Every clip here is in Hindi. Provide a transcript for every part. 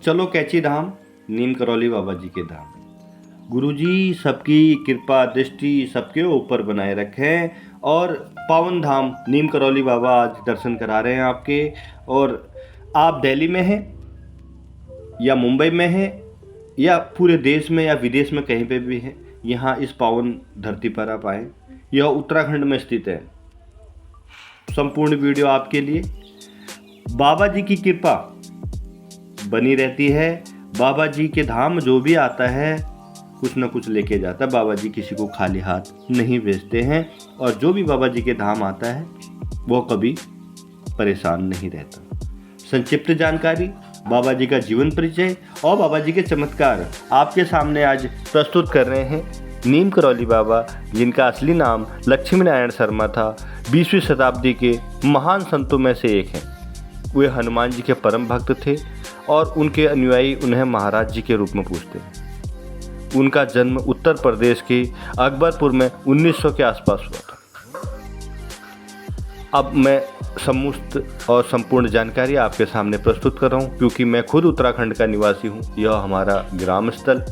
चलो कैची धाम, नीम करौली बाबा जी के धाम। गुरुजी सबकी कृपा दृष्टि सबके ऊपर बनाए रखें। और पावन धाम नीम करौली बाबा आज दर्शन करा रहे हैं आपके। और आप दिल्ली में हैं या मुंबई में हैं या पूरे देश में या विदेश में कहीं पे भी हैं, यहाँ इस पावन धरती पर आप आएँ। यह उत्तराखंड में स्थित है। संपूर्ण वीडियो आपके लिए। बाबा जी की कृपा बनी रहती है। बाबा जी के धाम जो भी आता है कुछ न कुछ लेके जाता है। बाबा जी किसी को खाली हाथ नहीं भेजते हैं और जो भी बाबा जी के धाम आता है वो कभी परेशान नहीं रहता। संक्षिप्त जानकारी, बाबा जी का जीवन परिचय और बाबा जी के चमत्कार आपके सामने आज प्रस्तुत कर रहे हैं। नीम करौली बाबा, जिनका असली नाम लक्ष्मी नारायण शर्मा था, 20वीं शताब्दी के महान संतों में से एक हैं। वे हनुमान जी के परम भक्त थे और उनके अनुयायी उन्हें महाराज जी के रूप में पूजते हैं। उनका जन्म उत्तर प्रदेश के अकबरपुर में 1900 के आसपास हुआ था। अब मैं समस्त और संपूर्ण जानकारी आपके सामने प्रस्तुत कर रहा हूँ, क्योंकि मैं खुद उत्तराखंड का निवासी हूँ। यह हमारा ग्राम स्थल,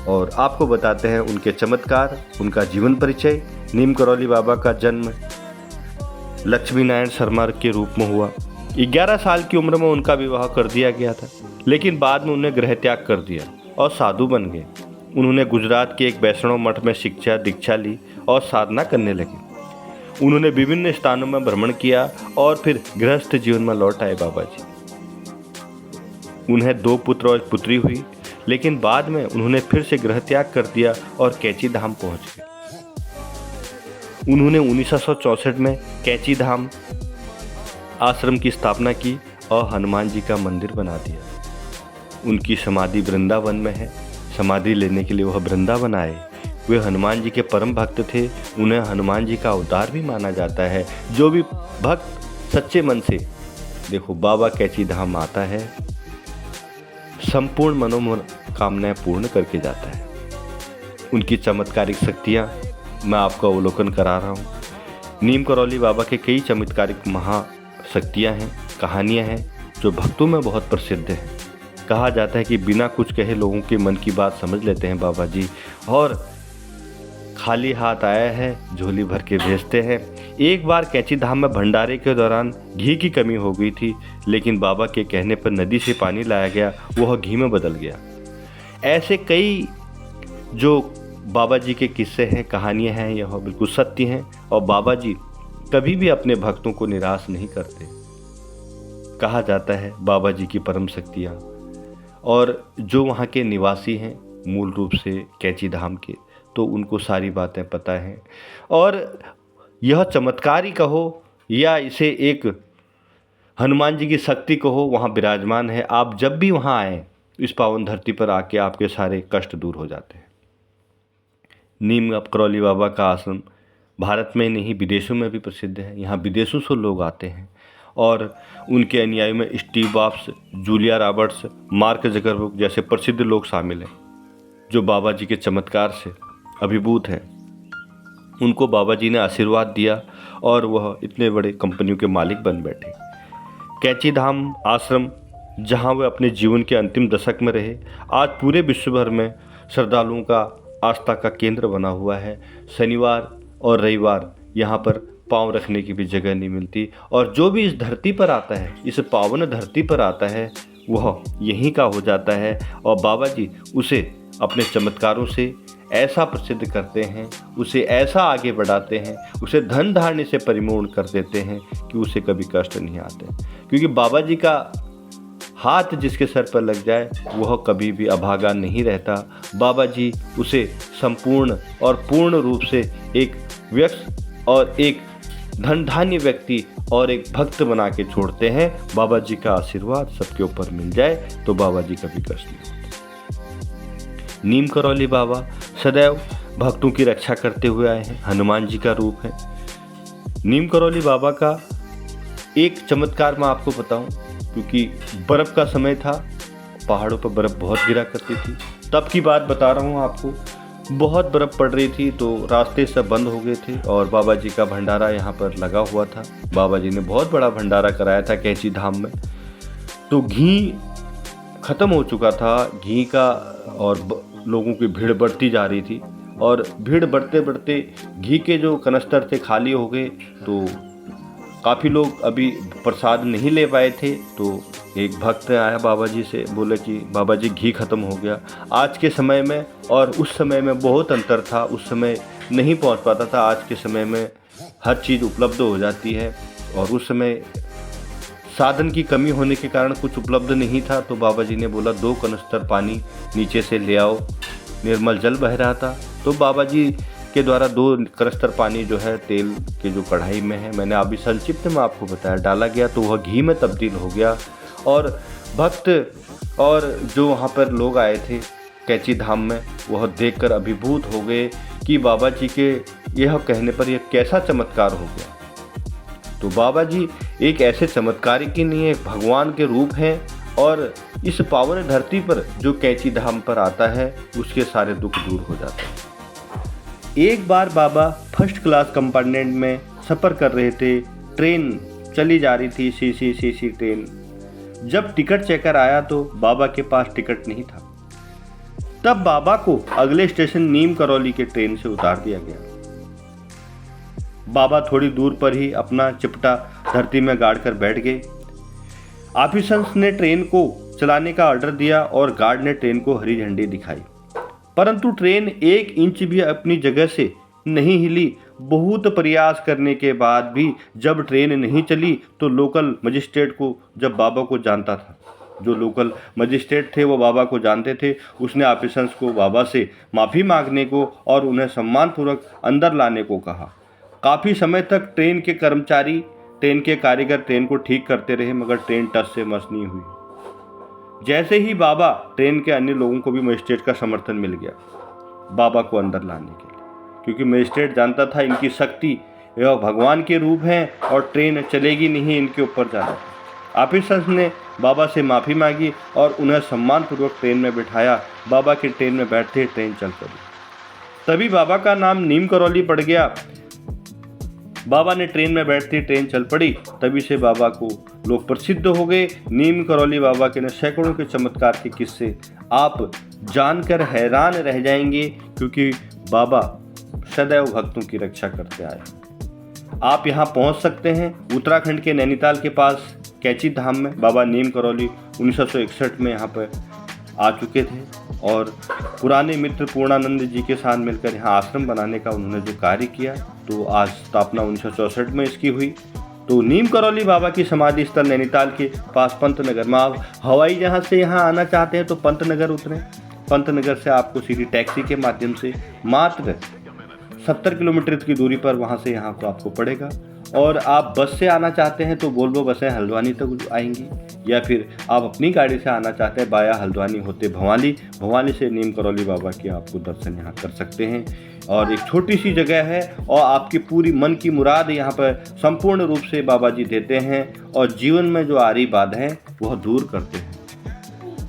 और आपको बताते हैं उनके चमत्कार, उनका जीवन परिचय। नीम करौली बाबा का जन्म लक्ष्मी नारायण शर्मा के रूप में हुआ। 11 साल की उम्र में उनका विवाह कर दिया गया था, लेकिन बाद में उन्हें गृह त्याग कर दिया और साधु बन गए। उन्होंने गुजरात के एक वैष्णव मठ में शिक्षा दीक्षा ली और साधना करने लगे। उन्होंने विभिन्न स्थानों में भ्रमण किया और फिर गृहस्थ जीवन में लौट आए बाबा जी। उन्हें 2 पुत्र और पुत्री हुई, लेकिन बाद में उन्होंने फिर से गृह त्याग कर दिया और कैची धाम पहुंच गए। उन्होंने 1964 में कैची धाम आश्रम की स्थापना की और हनुमान जी का मंदिर बना दिया। उनकी समाधि वृंदावन में है। समाधि लेने के लिए वह वृंदावन आए। वे हनुमान जी के परम भक्त थे। उन्हें हनुमान जी का अवतार भी माना जाता है। जो भी भक्त सच्चे मन से देखो बाबा कैची धाम आता है, संपूर्ण मनोकामनाएं पूर्ण करके जाता है। उनकी चमत्कारिक शक्तियाँ मैं आपको अवलोकन करा रहा हूँ। नीम करौली बाबा के कई चमत्कारिक महाशक्तियाँ हैं, कहानियाँ हैं जो भक्तों में बहुत प्रसिद्ध हैं। कहा जाता है कि बिना कुछ कहे लोगों के मन की बात समझ लेते हैं बाबा जी, और खाली हाथ आया है झोली भर के भेजते हैं। एक बार कैची धाम में भंडारे के दौरान घी की कमी हो गई थी, लेकिन बाबा के कहने पर नदी से पानी लाया गया, वह घी में बदल गया। ऐसे कई जो बाबा जी के किस्से हैं, कहानियाँ हैं, यह बिल्कुल सत्य हैं। और बाबा जी कभी भी अपने भक्तों को निराश नहीं करते। कहा जाता है बाबा जी की परम शक्तियाँ, और जो वहाँ के निवासी हैं मूल रूप से कैची धाम के, तो उनको सारी बातें पता हैं। और यह चमत्कारी कहो या इसे एक हनुमान जी की शक्ति कहो, वहाँ विराजमान है। आप जब भी वहाँ आएँ, इस पावन धरती पर आके आपके सारे कष्ट दूर हो जाते हैं। नीम करौली बाबा का आश्रम भारत में नहीं विदेशों में भी प्रसिद्ध है। यहाँ विदेशों से लोग आते हैं और उनके अनुयायियों में Steve jobs, Julia Roberts, mark Zuckerberg जैसे प्रसिद्ध लोग शामिल हैं, जो बाबा जी के चमत्कार से अभिभूत हैं। उनको बाबा जी ने आशीर्वाद दिया और वह इतने बड़े कंपनियों के मालिक बन बैठे। कैची धाम आश्रम, जहाँ वे अपने जीवन के अंतिम दशक में रहे, आज पूरे विश्व भर में श्रद्धालुओं का आस्था का केंद्र बना हुआ है। शनिवार और रविवार यहाँ पर पाँव रखने की भी जगह नहीं मिलती, और जो भी इस धरती पर आता है, इस पावन धरती पर आता है, वह यहीं का हो जाता है। और बाबा जी उसे अपने चमत्कारों से ऐसा प्रसिद्ध करते हैं, उसे ऐसा आगे बढ़ाते हैं, उसे धन धान्य से परिपूर्ण कर देते हैं कि उसे कभी कष्ट नहीं आते। क्योंकि बाबा जी का हाथ जिसके सर पर लग जाए वह कभी भी अभागा नहीं रहता। बाबा जी उसे संपूर्ण और पूर्ण रूप से एक व्यक्त और एक धन धान्य व्यक्ति और एक भक्त बना के छोड़ते हैं। बाबा जी का आशीर्वाद सबके ऊपर मिल जाए तो बाबा जी कभी कष्ट नहीं होता। नीम करौली बाबा सदैव भक्तों की रक्षा करते हुए आए हैं। हनुमान जी का रूप है। नीम करौली बाबा का एक चमत्कार मैं आपको बताऊं, क्योंकि बर्फ़ का समय था, पहाड़ों पर बर्फ़ बहुत गिरा करती थी, तब की बात बता रहा हूँ आपको। बहुत बर्फ़ पड़ रही थी तो रास्ते सब बंद हो गए थे और बाबा जी का भंडारा यहाँ पर लगा हुआ था। बाबा जी ने बहुत बड़ा भंडारा कराया था कैची धाम में। तो घी ख़त्म हो चुका था घी का और लोगों की भीड़ बढ़ती जा रही थी और भीड़ बढ़ते बढ़ते घी के जो कनस्तर थे खाली हो गए। तो काफ़ी लोग अभी प्रसाद नहीं ले पाए थे। तो एक भक्त आया बाबा जी से, बोले कि बाबा जी घी ख़त्म हो गया। आज के समय में और उस समय में बहुत अंतर था। उस समय नहीं पहुंच पाता था, आज के समय में हर चीज़ उपलब्ध हो जाती है और उस समय साधन की कमी होने के कारण कुछ उपलब्ध नहीं था। तो बाबा जी ने बोला 2 कनस्तर पानी नीचे से ले आओ। निर्मल जल बह रहा था। तो बाबा जी के द्वारा 2 कनस्तर पानी जो है तेल के जो कढ़ाई में है, मैंने अभी संक्षिप्त में आपको बताया, डाला गया तो वह घी में तब्दील हो गया। और भक्त और जो वहाँ पर लोग आए थे कैची धाम में, वह देखकर अभिभूत हो गए कि बाबा जी के यह कहने पर यह कैसा चमत्कार हो गया। तो बाबा जी एक ऐसे चमत्कारी की नहीं है, भगवान के रूप हैं और इस पावन धरती पर जो कैची धाम पर आता है उसके सारे दुख दूर हो जाते हैं। एक बार बाबा फर्स्ट क्लास कंपार्टमेंट में सफ़र कर रहे थे। ट्रेन चली जा रही थी, सीसी ट्रेन। जब टिकट चेकर आया तो बाबा के पास टिकट नहीं था। तब बाबा को अगले स्टेशन नीम करौली के ट्रेन से उतार दिया गया। बाबा थोड़ी दूर पर ही अपना चिपटा धरती में गाड़ कर बैठ गए। ऑफिसर्स ने ट्रेन को चलाने का ऑर्डर दिया और गार्ड ने ट्रेन को हरी झंडी दिखाई, परंतु ट्रेन 1 इंच भी अपनी जगह से नहीं हिली। बहुत प्रयास करने के बाद भी जब ट्रेन नहीं चली तो लोकल मजिस्ट्रेट को, जब बाबा को जानता था, जो लोकल मजिस्ट्रेट थे वो बाबा को जानते थे, उसने ऑफिसर्स को बाबा से माफ़ी मांगने को और उन्हें सम्मानपूर्वक अंदर लाने को कहा। काफ़ी समय तक ट्रेन के कर्मचारी, ट्रेन के कारीगर ट्रेन को ठीक करते रहे, मगर ट्रेन टस से मस नहीं हुई। जैसे ही बाबा, ट्रेन के अन्य लोगों को भी मजिस्ट्रेट का समर्थन मिल गया बाबा को अंदर लाने के लिए, क्योंकि मजिस्ट्रेट जानता था इनकी शक्ति, यह भगवान के रूप हैं और ट्रेन चलेगी नहीं इनके ऊपर जाना। ऑफिसर्स ने बाबा से माफ़ी मांगी और उन्हें सम्मानपूर्वक ट्रेन में बिठाया। बाबा की ट्रेन में बैठते ट्रेन चल पड़ी। तभी बाबा का नाम नीम करौली पड़ गया। बाबा ने ट्रेन में बैठती ट्रेन चल पड़ी, तभी से बाबा को लोग प्रसिद्ध हो गए। नीम करौली बाबा के न सैकड़ों के चमत्कार के किस्से आप जानकर हैरान रह जाएंगे, क्योंकि बाबा सदैव भक्तों की रक्षा करते आए। आप यहाँ पहुँच सकते हैं उत्तराखंड के नैनीताल के पास कैची धाम में। बाबा नीम करौली 1961 में यहाँ पर आ चुके थे और पुराने मित्र पूर्णानंद जी के साथ मिलकर यहाँ आश्रम बनाने का उन्होंने जो कार्य किया, तो आज स्थापना 1964 में इसकी हुई। तो नीम करौली बाबा की समाधि स्थल नैनीताल के पास पंतनगर में। आप हवाई जहाज़ से यहाँ आना चाहते हैं तो पंतनगर उतरें। पंतनगर से आपको सीधी टैक्सी के माध्यम से मात्र 70 किलोमीटर की दूरी पर वहाँ से यहाँ को आपको पड़ेगा। और आप बस से आना चाहते हैं तो वोल्वो बसें हल्द्वानी तक आएंगी, या फिर आप अपनी गाड़ी से आना चाहते हैं बाया हल्द्वानी होते भवाली से नीम करौली बाबा के आपको दर्शन यहाँ कर सकते हैं। और एक छोटी सी जगह है और आपकी पूरी मन की मुराद यहाँ पर संपूर्ण रूप से बाबा जी देते हैं और जीवन में जो आ रही बाधाएं वह दूर करते हैं।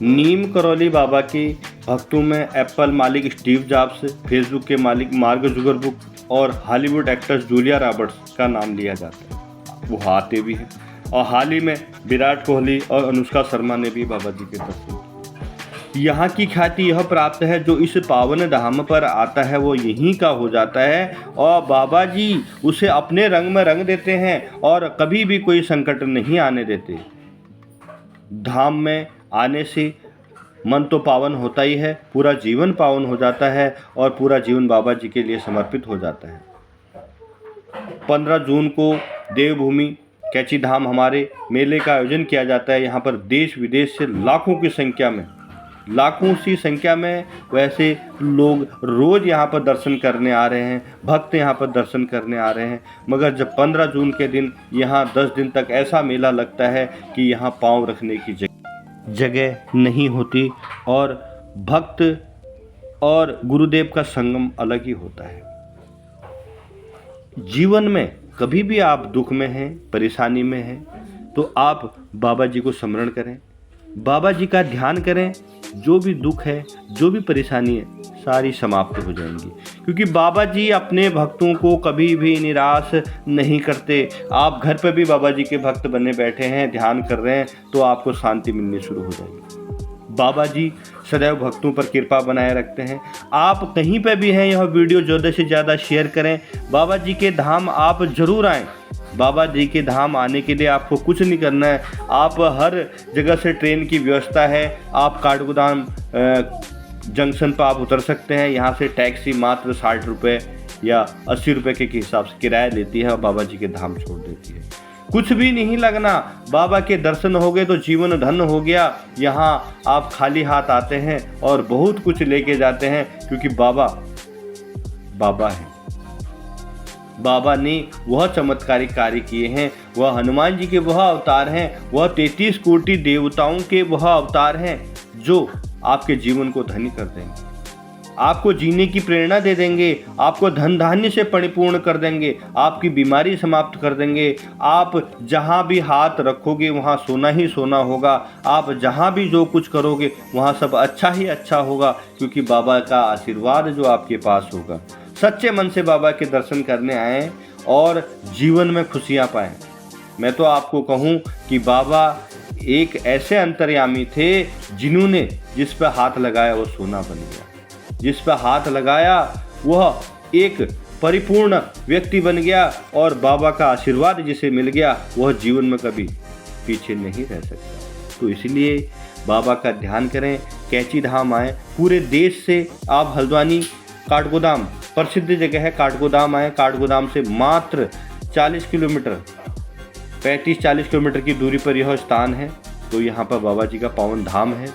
नीम करौली बाबा के भक्तों में एप्पल मालिक स्टीव जॉब्स, फेसबुक के मालिक मार्क जुकरबर्ग और हॉलीवुड एक्ट्रेस जूलिया रॉबर्ट्स का नाम लिया जाता है। वो आते भी हैं। और हाल ही में विराट कोहली और अनुष्का शर्मा ने भी बाबा जी के दर्शन किए। यहाँ की ख्याति यह प्राप्त है, जो इस पावन धाम पर आता है वो यहीं का हो जाता है और बाबा जी उसे अपने रंग में रंग देते हैं और कभी भी कोई संकट नहीं आने देते। धाम में आने से मन तो पावन होता ही है, पूरा जीवन पावन हो जाता है और पूरा जीवन बाबा जी के लिए समर्पित हो जाता है। 15 जून को देवभूमि कैची धाम हमारे मेले का आयोजन किया जाता है। यहाँ पर देश विदेश से लाखों सी संख्या में वैसे लोग रोज़ यहाँ पर दर्शन करने आ रहे हैं, भक्त यहाँ पर दर्शन करने आ रहे हैं। मगर जब 15 जून के दिन यहाँ 10 दिन तक ऐसा मेला लगता है कि यहाँ पाँव रखने की जगह नहीं होती और भक्त और गुरुदेव का संगम अलग ही होता है। जीवन में कभी भी आप दुख में हैं, परेशानी में हैं, तो आप बाबा जी को स्मरण करें, बाबा जी का ध्यान करें। जो भी दुख है, जो भी परेशानी है, सारी समाप्त हो जाएंगी, क्योंकि बाबा जी अपने भक्तों को कभी भी निराश नहीं करते। आप घर पर भी बाबा जी के भक्त बने बैठे हैं, ध्यान कर रहे हैं, तो आपको शांति मिलनी शुरू हो जाएगी। बाबा जी सदैव भक्तों पर कृपा बनाए रखते हैं। आप कहीं पे भी हैं, यह वीडियो ज़्यादा से ज़्यादा शेयर करें। बाबा जी के धाम आप ज़रूर आएँ। बाबा जी के धाम आने के लिए आपको कुछ नहीं करना है। आप हर जगह से ट्रेन की व्यवस्था है। आप काठगोदाम जंक्शन पर आप उतर सकते हैं। यहाँ से टैक्सी मात्र 60 रुपये या 80 रुपये के हिसाब से किराया लेती है और बाबा जी के धाम छोड़ देती है। कुछ भी नहीं लगना, बाबा के दर्शन हो गए तो जीवन धन्य हो गया। यहाँ आप खाली हाथ आते हैं और बहुत कुछ लेके जाते हैं, क्योंकि बाबा है। बाबा ने वह चमत्कारिक कार्य किए हैं। वह हनुमान जी के वह अवतार हैं, वह 33 कोटि देवताओं के वह अवतार हैं जो आपके जीवन को धन्य कर देंगे, आपको जीने की प्रेरणा दे देंगे, आपको धन धान्य से परिपूर्ण कर देंगे, आपकी बीमारी समाप्त कर देंगे। आप जहाँ भी हाथ रखोगे वहाँ सोना ही सोना होगा। आप जहाँ भी जो कुछ करोगे वहाँ सब अच्छा ही अच्छा होगा, क्योंकि बाबा का आशीर्वाद जो आपके पास होगा। सच्चे मन से बाबा के दर्शन करने आएँ और जीवन में खुशियाँ पाएँ। मैं तो आपको कहूँ कि बाबा एक ऐसे अंतर्यामी थे जिन्होंने जिस पर हाथ लगाया वो सोना बन गया, जिस पर हाथ लगाया वह एक परिपूर्ण व्यक्ति बन गया, और बाबा का आशीर्वाद जिसे मिल गया वह जीवन में कभी पीछे नहीं रह सकता। तो इसलिए बाबा का ध्यान करें, कैंची धाम आएँ। पूरे देश से आप हल्द्वानी काठगोदाम प्रसिद्ध जगह है, काठगोदाम आएँ। काठगोदाम से मात्र 40 किलोमीटर 35-40 किलोमीटर की दूरी पर यह स्थान है। तो यहाँ पर बाबा जी का पावन धाम है।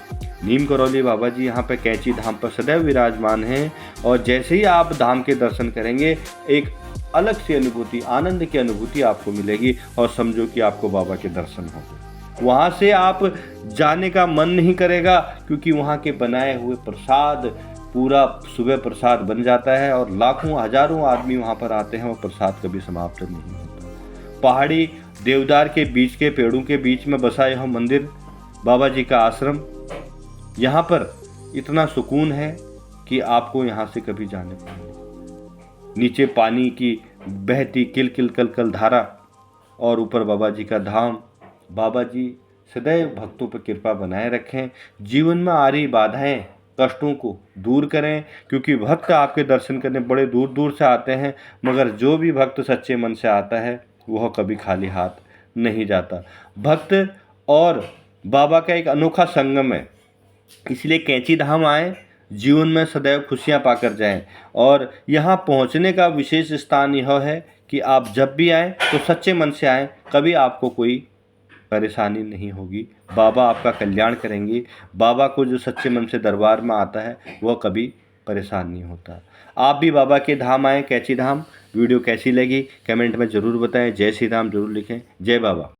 नीम करौली बाबा जी यहाँ पर कैंची धाम पर सदैव विराजमान हैं, और जैसे ही आप धाम के दर्शन करेंगे एक अलग सी अनुभूति, आनंद की अनुभूति आपको मिलेगी, और समझो कि आपको बाबा के दर्शन हो गए। वहाँ से आप जाने का मन नहीं करेगा, क्योंकि वहाँ के बनाए हुए प्रसाद पूरा सुबह प्रसाद बन जाता है, और लाखों हजारों आदमी वहाँ पर आते हैं और प्रसाद कभी समाप्त नहीं होता। पहाड़ी देवदार के बीच के पेड़ों के बीच में बसा यह मंदिर, बाबा जी का आश्रम, यहाँ पर इतना सुकून है कि आपको यहाँ से कभी जाने को नहीं। नीचे पानी की बहती किलकिल कलकल धारा, और ऊपर बाबा जी का धाम। बाबा जी सदैव भक्तों पर कृपा बनाए रखें। जीवन में आ रही बाधाएं, कष्टों को दूर करें, क्योंकि भक्त आपके दर्शन करने बड़े दूर दूर से आते हैं, मगर जो भी भक्त सच्चे मन से आता है वह कभी खाली हाथ नहीं जाता। भक्त और बाबा का एक अनोखा संगम है। इसलिए कैंची धाम आएँ, जीवन में सदैव खुशियाँ पाकर जाएं। और यहाँ पहुँचने का विशेष स्थान यह है कि आप जब भी आएँ तो सच्चे मन से आएँ, कभी आपको कोई परेशानी नहीं होगी। बाबा आपका कल्याण करेंगे। बाबा को जो सच्चे मन से दरबार में आता है वह कभी परेशान नहीं होता। आप भी बाबा के धाम आएँ, कैंची धाम। वीडियो कैसी लगी कमेंट में ज़रूर बताएं। जय श्री राम ज़रूर लिखें। जय बाबा।